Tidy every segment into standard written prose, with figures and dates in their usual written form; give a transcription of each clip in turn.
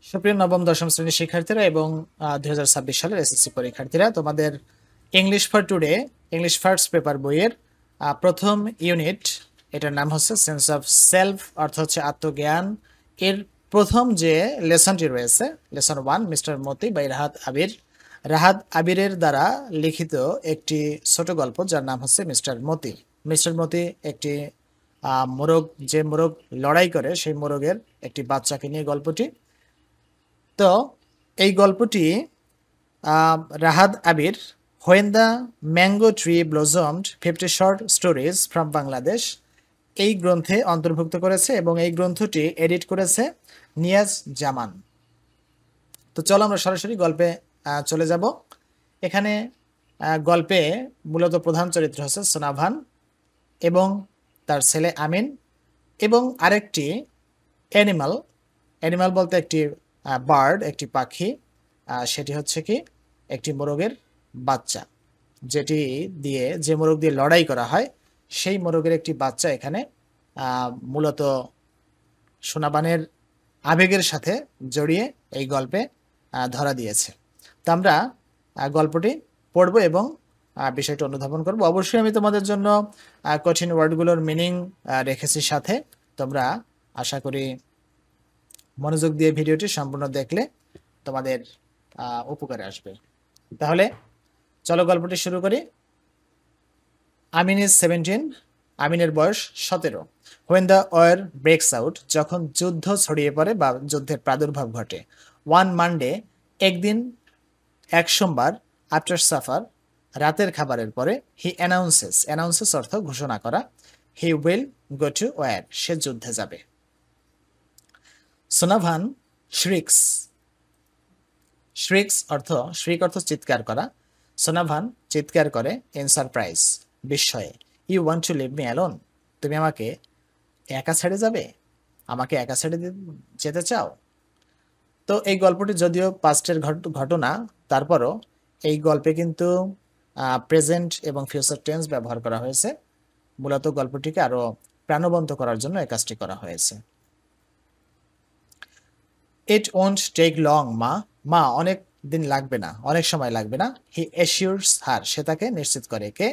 সুপ্রিয় নবম দশম শ্রেণীর শিক্ষার্থীরা এবং 2026 সালের এসএসসি পরীক্ষার্থীরা, তোমাদের English for today English first paper বইয়ের প্রথম ইউনিট, এটার নাম হচ্ছে সেন্স অফ সেলফ, অর্থ হচ্ছে আত্মজ্ঞান। এর প্রথম যে লেসনটি রয়েছে, lesson 1, Mister Moti by Rahat আবিরের দ্বারা লিখিত একটি ছোট গল্প, যার নাম হচ্ছে মিস্টার মতি। মিস্টার মতি একটি মোরগ, যে মোরগ লড়াই করে সেই মোরগের একটি বাচ্চাকে নিয়ে গল্পটি। তো এই গল্পটি Rahat Abir when the mango tree blossomed 50 short stories from Bangladesh এই গ্রন্থে অন্তর্ভুক্ত করেছে এবং এই গ্রন্থটি এডিট করেছে নিয়াজ জামান। তো চলো আমরা সরাসরি গল্পে চলে যাব। এখানে গল্পে মূলত প্রধান চরিত্র হচ্ছে সোনাভান এবং তার ছেলে আমিন এবং আরেকটি অ্যানিমাল বলতে একটি বার্ড, একটি পাখি, সেটি হচ্ছে কি একটি মোরগের বাচ্চা, যে মোরগ দিয়ে লড়াই করা হয় সেই মোরগের একটি বাচ্চা এখানে মূলত সোনাবানের আবেগের সাথে জড়িয়ে এই গল্পে ধরা দিয়েছে। তো আমরা গল্পটি পড়ব এবং বিষয়টি অনুধাবন করব। অবশ্যই আমি তোমাদের জন্য কঠিন ওয়ার্ডগুলোর মিনিং রেখেছি সাথে। তোমরা আশা করি মনোযোগ দিয়ে ভিডিওটি সম্পূর্ণ দেখলে তোমাদের উপকারে আসবে। তাহলে চলো গল্পটি শুরু করি। আমিন ইজ 17, আমিনের বয়স 17। When the war breaks out, যখন যুদ্ধ ছড়িয়ে পড়ে বা যুদ্ধের প্রাদুর্ভাব ঘটে। ওয়ান মানডে, এক সোমবার, আফটার সাফার, রাতের খাবারের পরে, হি অ্যানাউন্সেস অর্থ ঘোষণা করা, he will go to war, সে যুদ্ধে যাবে। সোনাভান শ্রিক্স শ্রিক অর্থ চিৎকার করা। সোনাভান চিৎকার করে ইন সারপ্রাইজ, বিস্ময়ে। You want to leave me alone, তুমি আমাকে একা ছেড়ে যাবে, আমাকে একা ছেড়ে যেতে চাও। তো এই গল্পটি যদিও পাস্টের ঘটনা, তারপরও এই গল্পে কিন্তু প্রেজেন্ট এবং ফিউচার টেন্স ব্যবহার করা হয়েছে। মূলত গল্পটিকে আরো প্রাণবন্ত করার জন্য এই কাজটি করা হয়েছে। ইট ওন্ট টেক লং মা অনেক দিন লাগবে না, অনেক সময় লাগবে না। হি অ্যাসিউরস হার, সে তাকে নিশ্চিত করে। কে?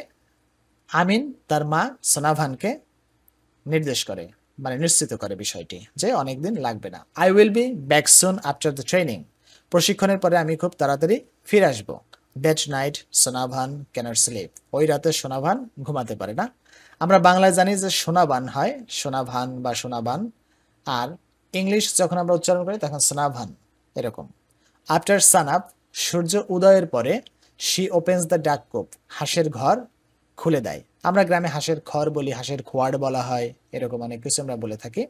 আমিন তার মা সোনাভানকে নির্দেশ করে, মানে নিশ্চিত করে বিষয়টি যে অনেক দিন লাগবে না। I will be back soon after the training, প্রশিক্ষণের পরে আমি খুব তাড়াতাড়ি ফিরে আসবো। That night Sonabhan cannot sleep, ওই রাতে সোনাভান ঘুমাতে পারে না। আমরা বাংলায় জানি যে সোনাবান হয় সোনাভান বা সোনাবান, আর ইংলিশ যখন আমরা উচ্চারণ করি তখন সোনাভান, এরকম। আফটার সান আপ, সূর্য উদয়ের পরে, শি ওপেন্স দ্য ডাক কোপ, হাঁসের ঘর খুলে দেয়। আমরা গ্রামে হাঁসের খড় বলি, হাঁসের খোয়াড় বলা হয়, এরকম অনেক কিছু আমরা বলে থাকি।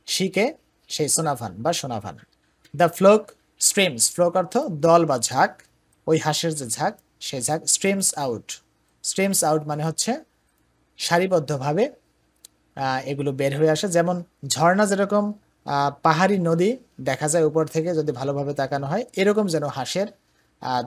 শিকে সেই সোনাভান বা সোনাভান। দ্য ফ্লোক ফ্লোক অর্থ দল বা ঝাঁক, ওই হাঁসের যে ঝাঁক সেই ঝাঁক। স্ট্রিমস আউট মানে হচ্ছে সারিবদ্ধভাবে এগুলো বের হয়ে আসে। যেমন ঝর্ণা যেরকম পাহাড়ি নদী দেখা যায় উপর থেকে যদি ভালোভাবে তাকানো হয়, এরকম যেন হাঁসের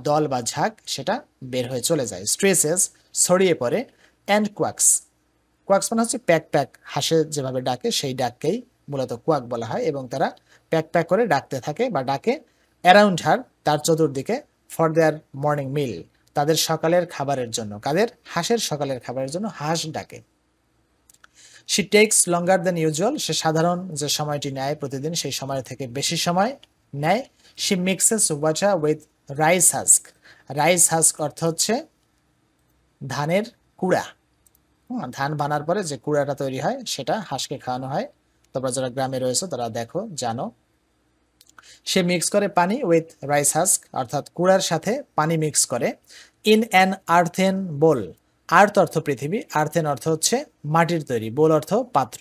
দল বা ঝাঁক সেটা বের হয়ে চলে যায়। স্ট্রেসেস ছড়িয়ে পড়ে। অ্যান্ড কোয়াক্স মানে হচ্ছে প্যাক, হাঁসে যেভাবে ডাকে সেই ডাককেই মূলত কোয়াক বলা হয়, এবং তারা প্যাক করে ডাকতে থাকে বা ডাকে। অ্যারাউন্ড হার, তার চতুর্দিকে। ফর দেয়ার মর্নিং মিল, তাদের সকালের খাবারের জন্য। কাদের? হাঁসের সকালের খাবারের জন্য হাঁস ডাকে। She takes longer than usual, সে সাধারণ যে সময়টি নেয় প্রতিদিন সেই সময় থেকে বেশি সময় নেয়। She mixes water with rice husk অর্থ হচ্ছে ধানের কুড়া। ধান বানার পরে যে কুড়াটা তৈরি হয় সেটা হাঁসকে খাওয়ানো হয়। তোমরা যারা গ্রামে রয়েছে তারা দেখো, জানো। সে মিক্স করে পানি উইথ রাইস হাস্ক, অর্থাৎ কুড়ার সাথে পানি মিক্স করে। ইন অ্যান আর্থেন বোল, আর্থ অর্থ পৃথিবী, আর্থেন অর্থ হচ্ছে মাটির তৈরি, বোল অর্থ পাত্র।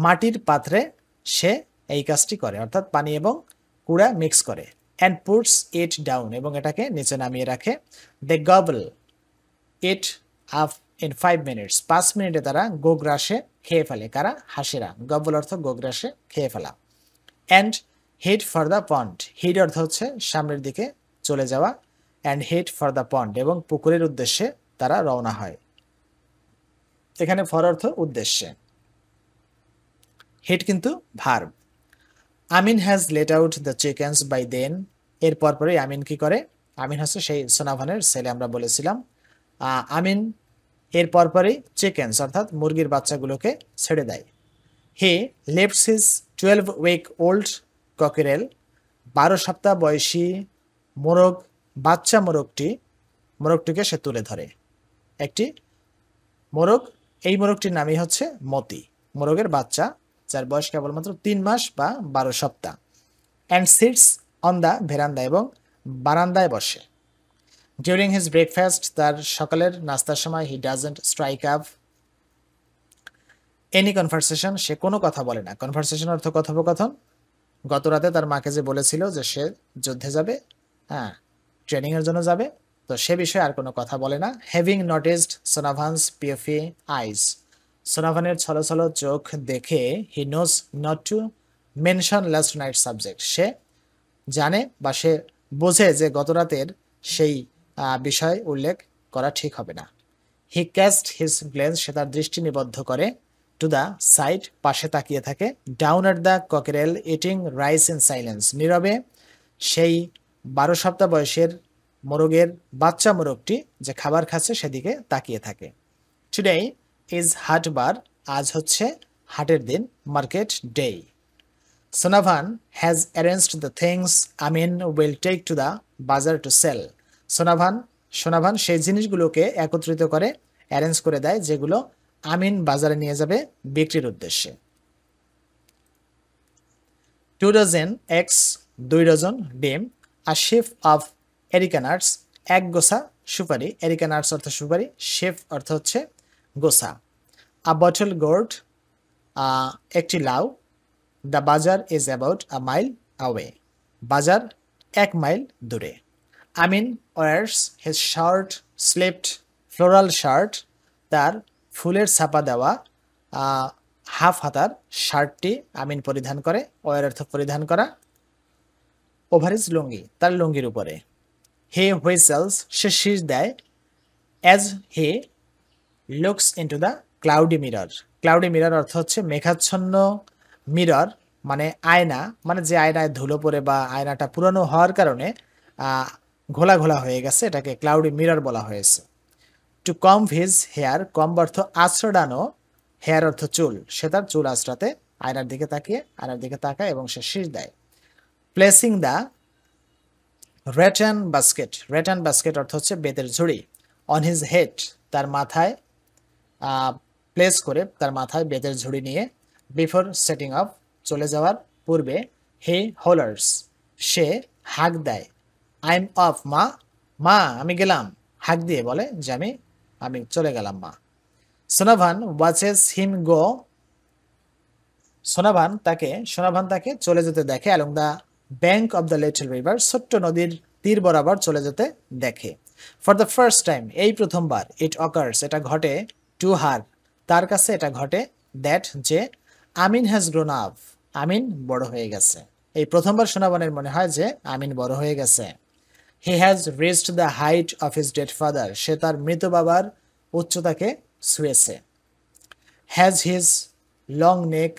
মাটির পাত্রে সে এই কাজটি করে, অর্থাৎ পানি এবং কুড়া মিক্স করে। অ্যান্ড পুটস ইট ডাউন, এবং এটাকে নিচে নামিয়ে রাখে। দে গবল ইট আপ ইন 5 মিনিটস, 5 মিনিটে তারা গোগ্রাসে খেয়ে ফেলে। কারা? হাঁসেরা। গবল অর্থ গোগ্রাসে খেয়ে ফেলা। And head for the pond, head অর্থ হচ্ছে সামনের দিকে চলে যাওয়া। And head for the pond, এবং পুকুরের উদ্দেশ্যে তারা রওনা হয়। এখানে ফর অর্থ উদ্দেশ্যে, হেড কিন্তু verb. Amin has let out the chickens by then. এর পরপরই আমিন কি করে? আমিন হচ্ছে সেই সোনাভানের ছেলে, আমরা বলেছিলাম। আমিন এর পরপরই চিকেন্স অর্থাৎ মুরগির বাচ্চাগুলোকে ছেড়ে দেয়। হি লেফটস হিজ 12 week old cockerel, 12 সপ্তাহ বয়সী মোরগ, বাচ্চা মোরগটিকে সে তুলে ধরে। একটি মোরগ, এই মোরগটির নামই হচ্ছে মতি, মোরগের বাচ্চা যার বয়স কেবলমাত্র 3 মাস বা 12 সপ্তাহ। অ্যান্ড সিটস অন দ্য ভেরান্দা, এবং বারান্দায় বসে। ডিউরিং হিজ ব্রেকফাস্ট, তার সকালের নাস্তার সময়, he doesn't strike up any conversation, সে কোনো কথা বলে না। কনভারসেশন অর্থ কথোপকথন। গত রাতে তার মাকে যে বলেছিল যে সে যুদ্ধে যাবে, হ্যাঁ ট্রেনিং এর জন্য যাবে, তো সে বিষয়ে আর কোনো কথা বলে না। হ্যাভিং নোটিসড সোনাভানস পিএফি আইজ, সোনাভানের ছলছল চোখ দেখে he knows not to mention last night subject, সে জানে বা সে বোঝে যে গত রাতের সেই বিষয় উল্লেখ করা ঠিক হবে না। হি ক্যাস্ট হিজ গ্লেন্স, সে তার দৃষ্টি নিবদ্ধ করে। টু দ্য সাইড, পাশে তাকিয়ে থাকে। Down at the cockerel eating rice in silence, নীরবে সেই 12 সপ্তাহ বয়সের মোরগের বাচ্চা মোরগটি যে খাবার খাচ্ছে সেদিকে তাকিয়ে থাকে। টুডে ইজ হাট বার, আজ হচ্ছে হাটের দিন, market day. Sonabhan has arranged the things Amin will take to the bazaar to sell. Sonabhan সেই জিনিসগুলোকে একত্রিত করে, অ্যারেঞ্জ করে দেয় যেগুলো আমিন বাজারে নিয়ে যাবে বিক্রির উদ্দেশ্যে। 2 ডজন এগস, 2 ডজন ডিম। আ শিফ অফ এরিকা নাটস, এক গোছা সুপারি। এরিকা নাটস অর্থ সুপারি, শিফ অর্থ হচ্ছে গোছা। আ বটল গোর্ড, একটি লাউ। The bazaar is about a mile away, বাজার 1 মাইল দূরে। Amin wears his short sleeved floral shirt, তার ফুলের ছাপা দেওয়া হাফ হাতার শার্টটি আমিন পরিধান করে। ওয়ার অর্থ পরিধান করা। ওভার হিজ লুঙ্গি, তার লুঙ্গির উপরে। হি হুইসেলস, সে শীষ দেয়। As he looks into the cloudy mirror, cloudy mirror অর্থ হচ্ছে মেঘাচ্ছন্ন, মিরর মানে আয়না, মানে যে আয়নায় ধুলো পড়ে বা আয়নাটা পুরানো হওয়ার কারণে ঘোলা ঘোলা হয়ে গেছে, এটাকে ক্লাউডি মিরর বলা হয়েছে। টু কম্ব হিজ হেয়ার, কম্ব অর্থ আঁচড়ানো, হেয়ার অর্থ চুল, সে তার চুল আঁচড়াতে আয়নার দিকে তাকায় এবং সে শীষ দেয়। প্লেসিং দ্য রেটান বাস্কেট অর্থ হচ্ছে বেতের ঝুড়ি। অন হিজ হেড, তার মাথায় প্লেস করে, তার মাথায় বেতের ঝুড়ি নিয়ে। বিফোর সেটিং অফ, চলে যাওয়ার পূর্বে। হি হোলার্স, সে হাঁক দেয়। আই এম অফ মা, মা আমি গেলাম, হাঁক দিয়ে বলে যে আমি চলে গেলাম মা। সোনাভান ওয়াচেস হিম গো, সোনাভান তাকে চলে যেতে দেখে। Along the bank of the little river, ছোট্ট নদীর তীর বরাবর চলে যেতে দেখে। ফর দ্য ফার্স্ট টাইম, এই প্রথমবার। ইট অকার্স, এটা ঘটে। টু হার, তার কাছে এটা ঘটে। দ্যাট, যে আমিন হ্যাজ গ্রোন আপ, আমিন বড় হয়ে গেছে। এই প্রথমবার সোনাভানের মনে হয় যে আমিন বড় হয়ে গেছে। He has reached the height of his dead father, সে তার মৃত বাবার উচ্চতাকে ছুঁয়েছে। হ্যাজ হিজ লং নেক,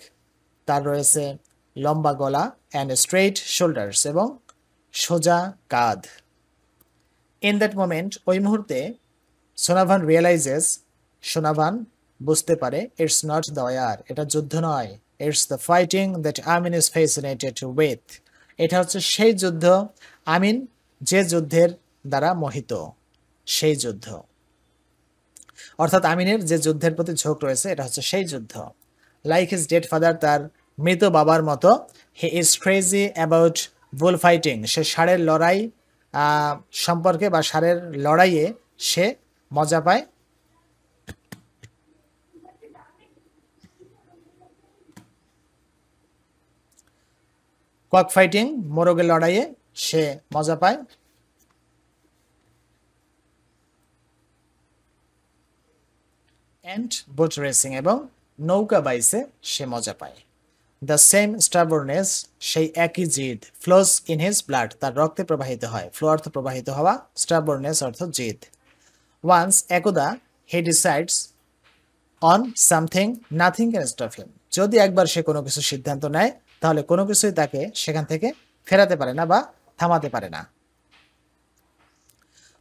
তার রয়েছে লম্বা গলা। অ্যান্ড স্ট্রেইট শোল্ডার্স, এবং সোজা কাঁধ। ইন দ্যাট মোমেন্ট, ওই মুহূর্তে, সোনাভান রিয়েলাইজেস, সোনাভান বুঝতে পারে, ইটস নট দ্য ওয়ার, এটা যুদ্ধ নয়। It's the fighting that Amin is fascinated with, এটা হচ্ছে সেই যুদ্ধ, আমিন যে যুদ্ধের দ্বারা মোহিত, সেই যুদ্ধ। অর্থাৎ আমিনের যে যুদ্ধের প্রতি ঝোঁক রয়েছে, এটা হচ্ছে সেই যুদ্ধ। লাইক হিজ ডেড ফাদার, তার মৃত বাবার মতো। He is crazy about bull fighting, সে ষাঁড়ের লড়াই সম্পর্কে বা ষাঁড়ের লড়াইয়ে সে মজা পায়। কক ফাইটিং, মোরগের লড়াইয়ে সে মজা পায়। অ্যান্ড বোট রেসিং, এবং নৌকা বাইসে সে মজা পায়। দ্য সেম স্টাবরনেস, সেই একই জিদ। ফ্লোস ইন হিজ ব্লাড, তার রক্তে প্রবাহিত হয়। ফ্লো অর্থ প্রবাহিত হওয়া, স্টাবরনেস অর্থ জিদ। ওয়ান্স, একদা, হি decides on something, nothing can stop him, যদি একবার সে কোনো কিছু সিদ্ধান্ত নেয় তাহলে কোনো কিছুই তাকে সেখান থেকে ফেরাতে পারে না বা থামাতে পারে না।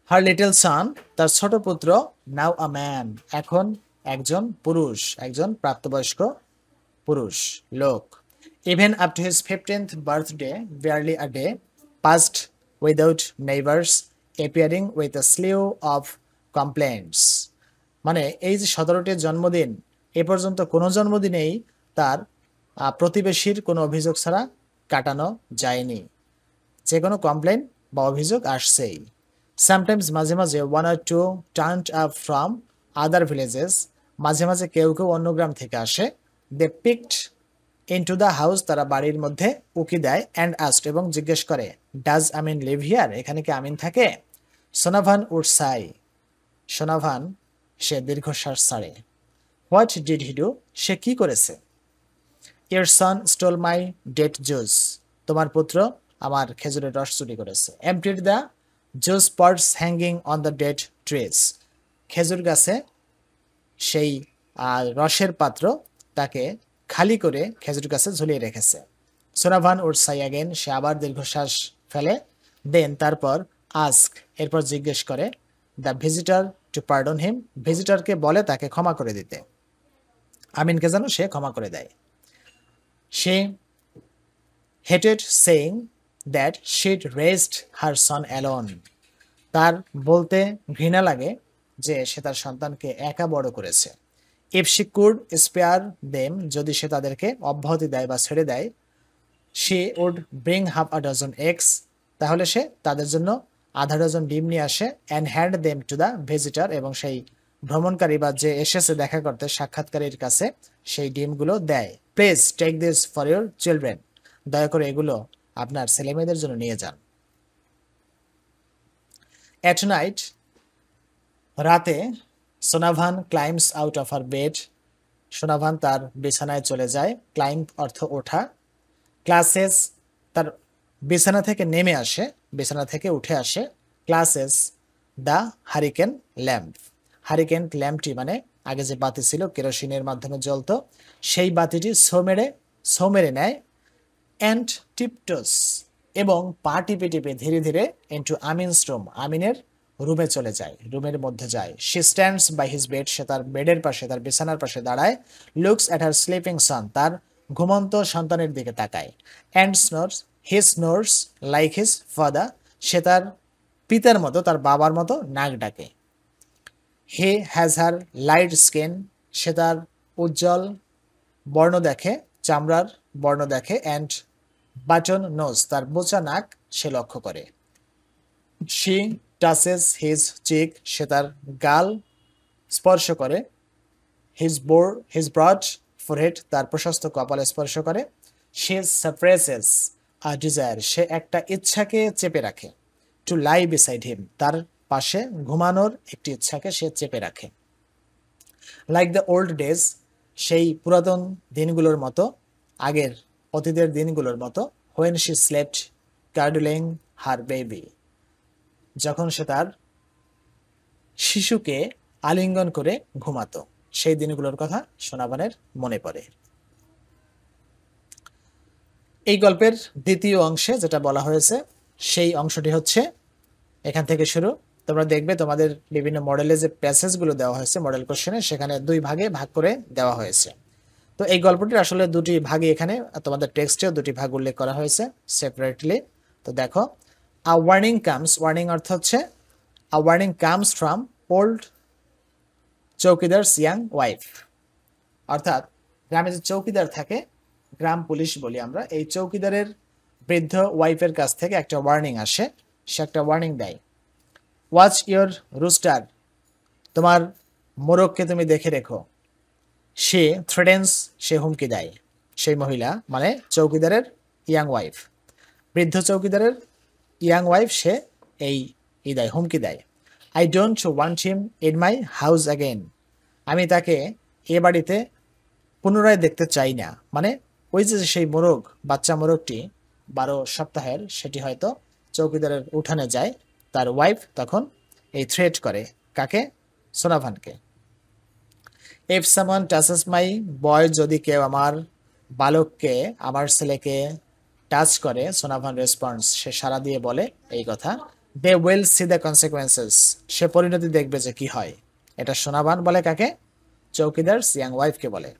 হার লিটল সান, তার ছোট পুত্র, নাও আ ম্যান, এখন একজন পুরুষ, একজন প্রাপ্তবয়স্ক পুরুষ লোক। Even up to his 15th birthday barely a day passed without neighbors appearing with a slew of complaints। মানে এই যে 17টি জন্মদিন, এ পর্যন্ত কোনো জন্মদিনেই তার প্রতিবেশীর কোনো অভিযোগ ছাড়া কাটানো যায়নি, যে কোনো কমপ্লেন বা অভিযোগ আসছেই। সামটাইমস মাঝে মাঝে one or two turned up from other villages, মাঝে মাঝে কেউ কেউ অন্য গ্রাম থেকে আসে। They picked into the house, তারা বাড়ির মধ্যে উকি দেয়। অ্যান্ড আস্কড, এবং জিজ্ঞেস করে, ডাজ আমিন লিভ হিয়ার, এখানে কি আমিন থাকে? সোনাভান উড সাই, সোনাভান সে দীর্ঘশ্বাস ছাড়ে। হোয়াট ডিড হি ডু, সে কি করেছে? Your son stole my date juice, তোমার পুত্র আমার খেজুরের রস চুরি করেছে। Emptied the juice pots hanging on the date trees, খেজুর গাছে সেই রসের পাত্র তাকে খালি করে খেজুর গাছে ঝুলিয়ে রেখেছে। সোনাভান উড সাই অ্যাগেন, সে আবার দীর্ঘশ্বাস ফেলে। দেন তারপর আস্ক, এরপর জিজ্ঞেস করে, দ্য ভিজিটর টু পার্ডন হিম, ভিজিটরকে বলে তাকে ক্ষমা করে দিতে, আমিনকে যেন সে ক্ষমা করে দেয়। She hated saying that she'd raised her son alone, তার বলতে ঘৃণা লাগে যে সে তার সন্তানকে একা বড় করেছে। If she could spare them, যদি সে তাদেরকে অব্যাহতি দেয় বা ছেড়ে দেয়, she would bring half a dozen eggs, তাহলে সে তাদের জন্য আধা ডজন ডিম নিয়ে আসে। and hand them to the visitor, এবং সেই ভ্রমণকারী বা যে এসেছে দেখা করতে সাক্ষাৎকারীর কাছে সেই ডিমগুলো দেয়। Please take this for your children, দয়া করে এগুলো আপনার ছেলেমেয়েদের জন্য নিয়ে যান। এট নাইট, রাতে, Sonavan ক্লাইম্বস out of her bed, Sonavan তার বিছানায় চলে যায়। ক্লাইম্ব অর্থ ওঠা। ক্লাসেস, তার বিছানা থেকে নেমে আসে, বিছানা থেকে উঠে আসে। Clasps the hurricane lamp, hurricane ল্যাম্পটি মানে আগে যে বাতি ছিল কেরোসিনের মাধ্যমে জ্বলতো, সেই বাতিটি ছো মেরে নেয়। অ্যান্ড টিপটোস, এবং পা টিপে টিপে ধীরে ধীরে ইনটু আমিনস রুম, আমিনের রুমে চলে যায়, রুমের মধ্যে যায়। She stands by his bed, সে তার বেডের পাশে, তার বিছানার পাশে দাঁড়ায়। Looks at her sleeping son, তার ঘুমন্ত সন্তানের দিকে তাকায়। And snores, he snores like his father, সে তার পিতার মতো, তার বাবার মতো নাক ডাকে। He has her light skin, সে তার উজ্জ্বল বর্ণ দেখে, চামড়ার বর্ণ দেখে। অ্যান্ড বাটন নোজ, তার বোচা নাক সে লক্ষ্য করে। শি টাচেস হিজ চিক, সে তার গাল স্পর্শ করে। হিজ ব্রড ফোরহেড, তার প্রশস্ত কপালে স্পর্শ করে। শি সাপ্রেসেস আ ডিজায়ার, সে একটা ইচ্ছাকে চেপে রাখে। টু লাই বিসাইড হিম, তার পাশে ঘুমানোর একটি ইচ্ছাকে সে চেপে রাখে। লাইক দ্য ওল্ড ডেজ, সেই পুরাতন দিনগুলোর মতো, আগের অতীতের দিনগুলোর মতো। When she slept cuddling her baby, যখন সে তার শিশুকে আলিঙ্গন করে ঘুমাতো, সেই দিনগুলোর কথা সোনাভানের মনে পড়ে। এই গল্পের দ্বিতীয় অংশে যেটা বলা হয়েছে সেই অংশটি হচ্ছে এখান থেকে শুরু। তোমরা দেখবে তোমাদের বিভিন্ন মডেলে যে প্যাসেজগুলো দেওয়া হয়েছে মডেল কোশ্চেনে, সেখানে দুই ভাগে ভাগ করে দেওয়া হয়েছে। তো এই গল্পটির আসলে দুটি ভাগে, এখানে তোমাদের টেক্সটেও দুটি ভাগ উল্লেখ করা হয়েছে সেপারেটলি। তো দেখো, আ ওয়ার্নিং কামস, ওয়ার্নিং অর্থ হচ্ছে আ warning comes from old chowkidar's young wife, অর্থাৎ গ্রামে যে চৌকিদার থাকে, গ্রাম পুলিশ বলি আমরা, এই চৌকিদারের বৃদ্ধ ওয়াইফের কাছ থেকে একটা ওয়ার্নিং আসে, সে একটা ওয়ার্নিং দেয়। ওয়াচ ইয়োর রুস্টার, তোমার মোরগকে তুমি দেখে রেখো। সে থ্রেটেন্স, সে হুমকি দেয়, সেই মহিলা মানে চৌকিদারের ইয়াং ওয়াইফ, বৃদ্ধ চৌকিদারের ইয়াং ওয়াইফ, সে এই দেয়, হুমকি দেয়। I don't want him in my house again, আমি তাকে এ বাড়িতে পুনরায় দেখতে চাই না। মানে ওই যে সেই মোরগ, বাচ্চা মোরগটি 12 সপ্তাহের, সেটি হয়তো চৌকিদারের উঠানে যায়, তার ওয়াইফ তখন এই থ্রেট করে, কাকে? সোনাভানকে। ইফ সামওয়ান টাচেস মাই বয়, যদি কেউ আমার বালককে, আমার ছেলেকে টাচ করে, সোনাভান রেসপন্স, সে সাড়া দিয়ে বলে এই কথা, they will see the consequences, সে পরিণতি দেখবে যে কি হয়। এটা সোনাভান বলে কাকে? চৌকিদার ইয়াং ওয়াইফকে বলে।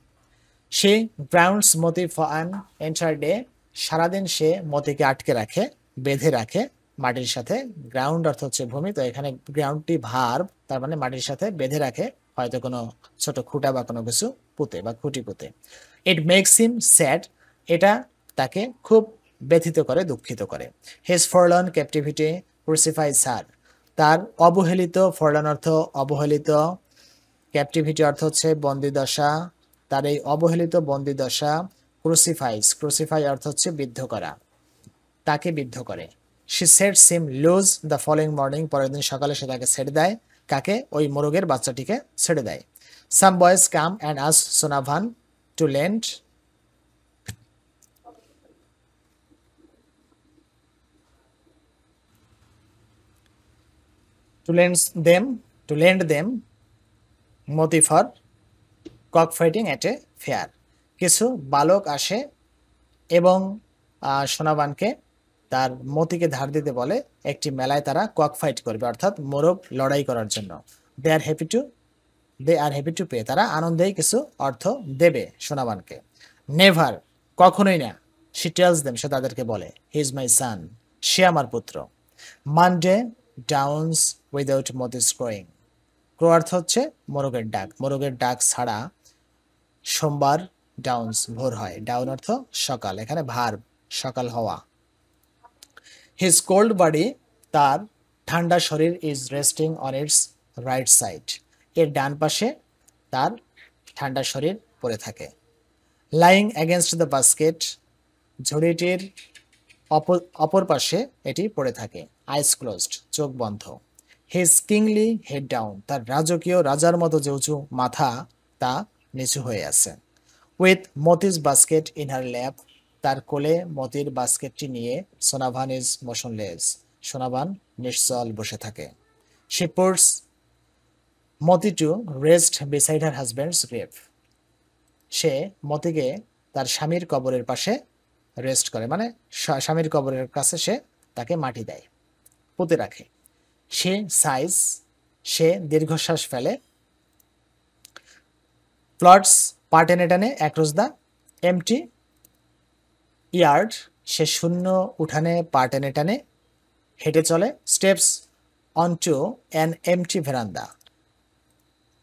সে grounds Moti for an entire day, সারাদিন সে মতিকে আটকে রাখে, বেঁধে রাখে মাটির সাথে। গ্রাউন্ড অর্থ হচ্ছে ভূমি, তো এখানে গ্রাউন্ডটি ভার্ব, তার মানে মাটির সাথে বেঁধে রাখে, হয়তো কোনো ছোট খুঁটা বা কোনো কিছু পুঁতে বা খুঁটি পুঁতে। ইট মেক্স হিম স্যাড, এটা তাকে খুব ব্যথিত করে, দুঃখিত করে। হিজ ফরলর্ন ক্যাপটিভিটি ক্রুসিফাইজ হার, তার অবহেলিত, ফরলর্ন অর্থ অবহেলিত, ক্যাপটিভিটি অর্থ হচ্ছে বন্দিদশা, তার এই অবহেলিত বন্দিদশা ক্রুসিফাইজ, ক্রুসিফাই অর্থ হচ্ছে বিদ্ধ করা, তাকে বিদ্ধ করে। She sets him loose the following morning, পরের দিন সকালে সে তাকে ছেড়ে দেয়, কাকে? ওই মোরগের বাচ্চাটিকে ছেড়ে দেয়। Some boys come and ask Sonabhan to lend, to lend them, to lend them Moti for cock fighting at a fair. কিছু বালক আসে এবং সোনাবানকে, তার মতিকে ধার দিতে বলে, একটি মেলায় তারা কক ফাইট করবে, অর্থাৎ মোরগ লড়াই করার জন্য। They are happy to, they are happy to pay, তারা আনন্দেই কিছু অর্থ দেবে সোনাবানকে। নেভার, কখনোই না। শি টেলস দেম, সে তাদেরকে বলে, হি ইজ মাই সান, সে আমার পুত্র। মানডে ডাউনস উইদাউট মতিস ক্রোয়িং, ক্রো অর্থ হচ্ছে মোরগের ডাক, মোরগের ডাক ছাড়া সোমবার ডাউনস ভোর হয়, ডাউন অর্থ সকাল, এখানে ভার্ব সকাল হওয়া। হিজ কোল্ড বডি, তার ঠান্ডা শরীর, is resting on it's right side, এর ডান পাশে তার ঠান্ডা শরীর পড়ে থাকে। লাইং অ্যাগেনস্ট দ্য বাস্কেট, ঝুড়িটির অপর পাশে এটি পড়ে থাকে। আইস ক্লোজড, চোখ বন্ধ। হিজ কিংলি হেড ডাউন, তার রাজকীয় রাজার মতো যে উঁচু মাথা তা নিচু হয়ে আছে। With Moti's basket in her lap, তার কোলে মতির বাস্কেটটি নিয়ে সোনাভান ইজ মোশনলেস, সোনাভান নিশ্চল বসে থাকে। She puts Moti to rest beside her husband's grave, সে মতিকে তার স্বামীর কবরের পাশে রেস্ট করে, মানে স্বামীর কবরের কাছে সে তাকে মাটি দেয়, পুঁতে রাখে। সে সাইজ, সে দীর্ঘশ্বাস ফেলে। প্লটস, পা টেনে টেনে অ্যাক্রস দ্য এমটি ইয়ার্ড, সে শূন্য উঠানে পা টেনে টেনে হেঁটে চলে। স্টেপস অনটু অ্যান এমটি ভেরান্দা,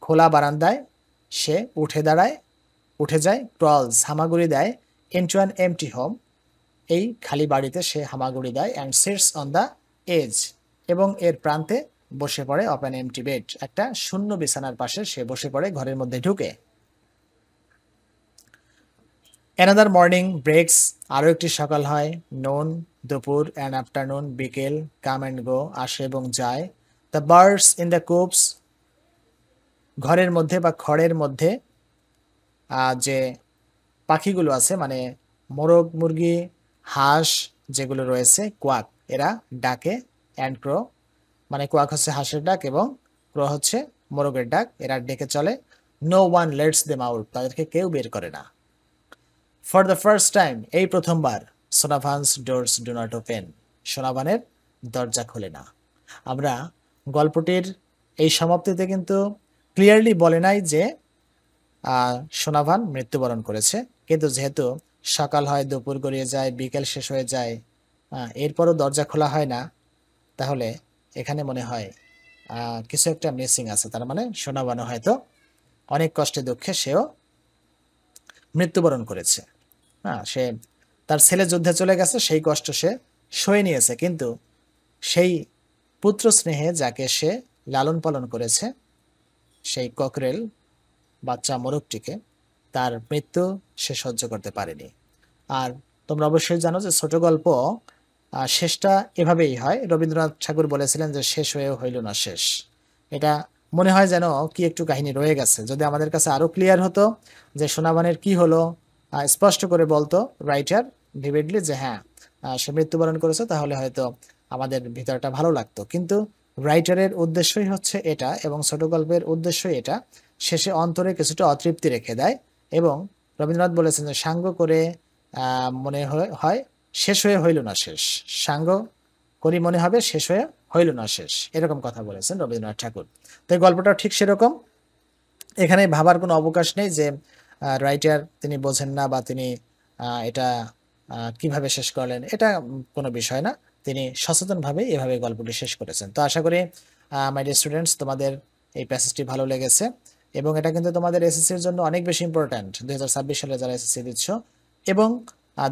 খোলা বারান্দায় সে উঠে দাঁড়ায়, উঠে যায়। ক্রলস, হামাগুড়ি দেয়। ইনটু অ্যান এমটি হোম, এই খালি বাড়িতে সে হামাগুড়ি দেয়। And sits on the edge, এবং এর প্রান্তে বসে পড়ে। অফ অ্যান এমটি বেড, একটা শূন্য বিছানার পাশে সে বসে পড়ে, ঘরের মধ্যে ঢুকে। অ্যানাদার মর্নিং ব্রেকস, আরও একটি সকাল হয়। নুন দুপুর, অ্যান্ড আফটারনুন বিকেল, কাম অ্যান্ড গো আসে এবং যায়। দ্য বার্ডস ইন দ্য কুপস, ঘরের মধ্যে বা খড়ের মধ্যে যে পাখিগুলো আছে, মানে মোরগ মুরগি হাঁস যেগুলো রয়েছে, কোয়াক, এরা ডাকে। অ্যান্ড ক্রো, মানে কোয়াক হচ্ছে হাঁসের ডাক এবং ক্রো হচ্ছে মোরগের ডাক, এরা ডেকে চলে। No one lets them out, তাদেরকে কেউ বের করে না। ফর দ্য ফার্স্ট টাইম, এই প্রথমবার, সোনাভানস ডোরস ডু নট ওপেন, সোনাভানের দরজা খোলে না। আমরা গল্পটির এই সমাপ্তিতে কিন্তু ক্লিয়ারলি বলে নাই যে সোনাভান মৃত্যুবরণ করেছে, কিন্তু যেহেতু সকাল হয়, দুপুর গড়িয়ে যায়, বিকেল শেষ হয়ে যায়, এরপরও দরজা খোলা হয় না, তাহলে এখানে মনে হয় কিছু একটা মিসিং আছে। তার মানে সোনাভানও হয়তো অনেক কষ্টে দুঃখে সেও মৃত্যুবরণ করেছে। সে, তার ছেলে যুদ্ধে চলে গেছে, সেই কষ্ট সে সয়ে নিয়েছে, কিন্তু সেই পুত্র স্নেহে যাকে সে লালন পালন করেছে, সেই ককরেল বাচ্চা মোরগটিকে, তার মৃত্যু সে সহ্য করতে পারেনি। আর তোমরা অবশ্যই জানো যে ছোট গল্প শেষটা এভাবেই হয়। রবীন্দ্রনাথ ঠাকুর বলেছিলেন যে শেষ হয়েও হইল না শেষ। এটা মনে হয় যেন কি একটু কাহিনী রয়ে গেছে। যদি আমাদের কাছে আরো ক্লিয়ার হতো যে সোনাবানের কি হলো, স্পষ্ট করে বলতো রাইটার ভিভিডলি যে হ্যাঁ সে মৃত্যুবরণ করেছে, তাহলে হয়তো আমাদের ভিতরটা ভালো লাগতো। কিন্তু রাইটারের উদ্দেশ্যই হচ্ছে এটা, এবং ছোট গল্পের উদ্দেশ্যই এটা, শেষে অন্তরে কিছুটা অতৃপ্তি রেখে দেয় এবং রবীন্দ্রনাথ বলেছেন যে সাঙ্গ করে মনে হয় শেষ হয়ে হইল না শেষ। সাঙ্গ করি মনে হবে শেষ হয়ে হইল না শেষ। এরকম কথা বলেছেন রবীন্দ্রনাথ ঠাকুর। তো এই গল্পটাও ঠিক সেরকম। এখানে ভাবার কোনো অবকাশ নেই যে রাইটার তিনি বোঝেন না বা তিনি এটা কিভাবে শেষ করলেন, এটা কোনো বিষয় না। তিনি সচেতনভাবে এভাবে গল্পটি শেষ করেছেন। তো আশা করি মাই ডিয়ার স্টুডেন্টস তোমাদের এই প্যাসেজটি ভালো লেগেছে এবং এটা কিন্তু তোমাদের এসএসসির জন্য অনেক বেশি ইম্পর্ট্যান্ট। 2026 সালে যারা এসএসসি দিচ্ছ এবং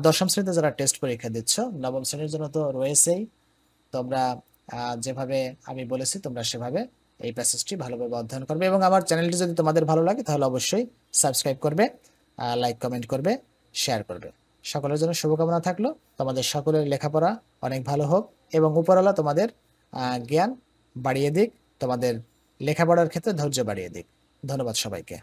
দশম শ্রেণীতে যারা টেস্ট পরীক্ষা দিচ্ছ, নবম শ্রেণীর জন্য তো রয়েছেই। তোমরা যেভাবে আমি বলেছি তোমরা সেভাবে এই প্যাসেজটি ভালোভাবে অধ্যয়ন করবে এবং আমার চ্যানেলটি যদি তোমাদের ভালো লাগে তাহলে অবশ্যই সাবস্ক্রাইব করবে, লাইক কমেন্ট করবে, শেয়ার করবে। সকলের জন্য শুভকামনা থাকলো। তোমাদের সকলের লেখাপড়া অনেক ভালো হোক এবং উপরওয়ালা তোমাদের জ্ঞান বাড়িয়ে দিক, তোমাদের লেখাপড়ার ক্ষেত্রে ধৈর্য বাড়িয়ে দিক। ধন্যবাদ সবাইকে।